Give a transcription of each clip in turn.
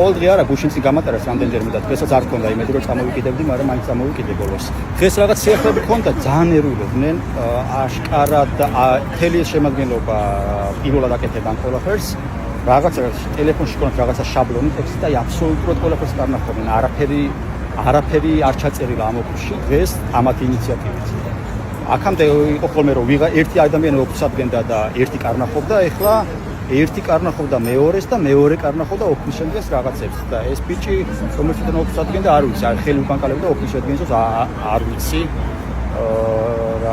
ყოველ დღე არა გუშინს გამატარეს რამდენჯერმე და დღესაც არ ქონდა იმედი რომ წამოვიკიდებდი, მაგრამ მაინც წამოვიკიდე ბოლოს. დღეს რაღაც სიახლეები ქონდა, ძალიან ნერვიულობდნენ, აშკარად მთელი შემადგენლობა პირველად აკეთებდნენ ყველაფერს. რაღაცა ტელეფონში ქონდა რაღაცა შაბლონი ტექსტი და აბსოლუტურად ყველაფერს კარნახობდნენ. არაფერი არ ჩაწერილა ამ ოქროში. დღეს ამათი ინიციატივით. აქამდე იყო ხოლმე რომ ერთი ადამიანი ოქროს ადგენდა და ერთი კარნახობდა, ეხლა ერთი კარნახობდა მეორეს და მეორე კარნახობდა ოქრის შემდგენს რაღაცებს და ეს ბიჭი რომელთიდან ოქროს ადგენდა არ ვიცი, ხელი უკანკალებდა ოქრის შემდგენს არ ვიცი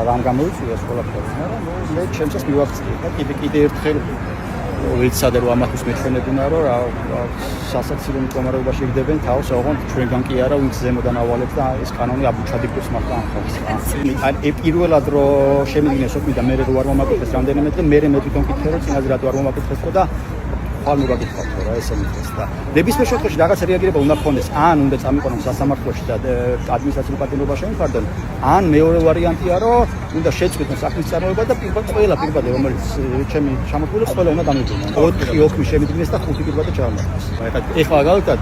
რამ გამოიწვია ეს ყველაფერი, მაგრამ მე ჩემსაც მივაქცია და კიდე ერთხელ ვიცადე რომ ამათვის მეჩვენებინა რომ სასაცილო მდგომარეობაში გდებენ თავს, ოღონდ ჩვენგან კი არა, ვინც ზემოდან ავალებს და ეს კანონი აბუჩადიპოს მართლა ამხობს. პირველად რომ შემიგინეს ოქმი და მე რო არ მომაკეთეს რამდენიმე დღე, მე თვითონ ვკითხე რომ წინაზე რატო არ მომაკეთესო და ხვალ მოგაკითხავთ რა ესე მითხრეს და ნებისმიერ შემთხვევაში რაღაც რეაგირება უნდა ჰქონდეს, ან უნდა წამიყვანონ სასამართლოში და ადმინისტრაციულ პატიმრობაში შემიფარდონ, ან მეორე ვარიანტია რომ უნდა შეწყვიტონ საქმის წარმოება და ყველა პირბადე რომელიც ჩემი ჩამოთვლილი ყველა უნდა დამიბრუნოს. 4 ოქმი შემიდგინეს და 5 პირბადე ჩამოთვლეს. ეხლა გავიგეთ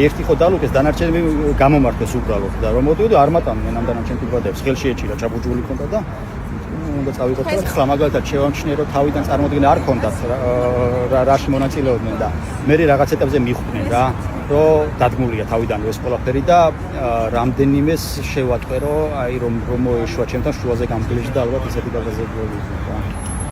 ერთი ხო დალუკეს დანარჩენები გამომართეს უბრალოდ და რომ მოდიოდო არ მატანდნენ ამ დანარჩენ პირბადებს, ხელში ეჭირა ჩაბურჯული ქონდა და უნდა წავიღოთ და ხლა მაგალითად შევამჩნიე რომ თავიდან წარმოდგენა არ ქონდათ რაში მონაწილეობდნენ და მე რაღაც ეტაპზე მიხვდნენ რა რომ დადგმულია თავიდან ეს ყველაფერი და რამდენიმეს შევატყვე რომ აი რომ მოეშვა ჩემთან შუაზე გამგლეში და ალბათ ისეთი გადაზრდილი იყო.